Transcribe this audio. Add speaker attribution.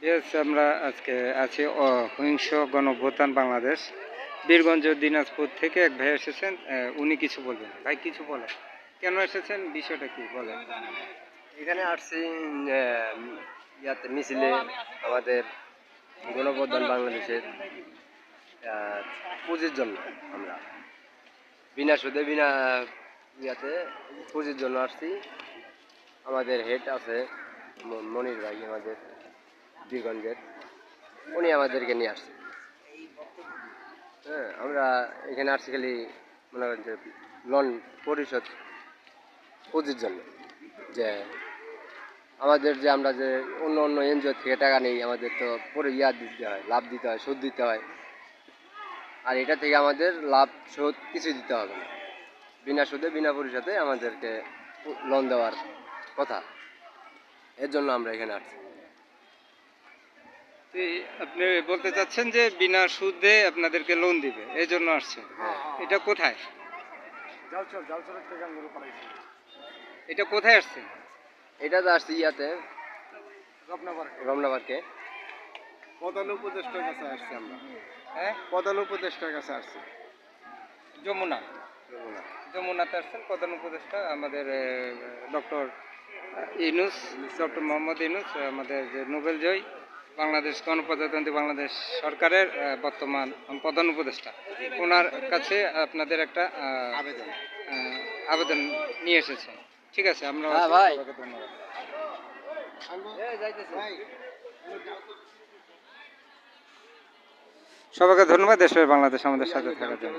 Speaker 1: Yes, আমরা আজকে আছি অহিংস গণঅভ্যুত্থান বাংলাদেশ বীরগঞ্জ দিনাজপুর থেকে এক ভাই এসেছেন। উনি কিছু বলবেন। ভাই কিছু বলেন, কেন এসেছেন, বিষয়টা কি বলেন।
Speaker 2: এখানে আসছি ইয়াতে মিছিলে আমাদের গণঅভ্যুত্থান বাংলাদেশের পুঁজির জন্য আমরা বিনা সুদে বিনা ইয়াতে পুঁজির জন্য আসছি। আমাদের হেড আছে মনির ভাই, আমাদের বীরগঞ্জের, উনি আমাদেরকে নিয়ে আসছে। হ্যাঁ, আমরা এখানে আসছি খালি মনে করেন যে লোন পরিশোধ পুঁজির জন্য, যে আমাদের যে আমরা যে অন্য অন্য এনজিও থেকে টাকা নেই, আমাদের তো পরে দিতে হয়, লাভ দিতে হয়, সুদ দিতে হয়। আর এটা থেকে আমাদের লাভ সুদ কিছু দিতে হবে না, বিনা সুদে বিনা পরিশোধে আমাদেরকে লোন দেওয়ার কথা। এর জন্য আমরা এখানে আসছি।
Speaker 1: আপনি বলতে চাচ্ছেন যে বিনা সুদে আপনাদেরকে লোন দিবে, এই জন্য আসছেন।
Speaker 2: হ্যাঁ,
Speaker 1: এটা কোথায়, এটা কোথায় আসছেন?
Speaker 2: এটা তো আসছি ইয়াতে রমনাবাদকে।
Speaker 1: প্রধান উপদেষ্টার কাছে আসছি আমরা। হ্যাঁ, প্রধান উপদেষ্টার কাছে আসছি। যমুনাতে আসছেন প্রধান উপদেষ্টা আমাদের ডক্টর ইউনূস, ডক্টর মোহাম্মদ ইউনূস, আমাদের যে নোবেল জয়ী বাংলাদেশ গণপ্রজাতন্ত্রী বাংলাদেশ সরকারের বর্তমান প্রধান উপদেষ্টা, ওনার কাছে আপনাদের একটা আবেদন নিয়ে এসেছে। ঠিক আছে, আমরা সবাইকে ধন্যবাদ। সবাইকে ধন্যবাদ দেশের বাংলাদেশ আমাদের সাথে থাকার জন্য।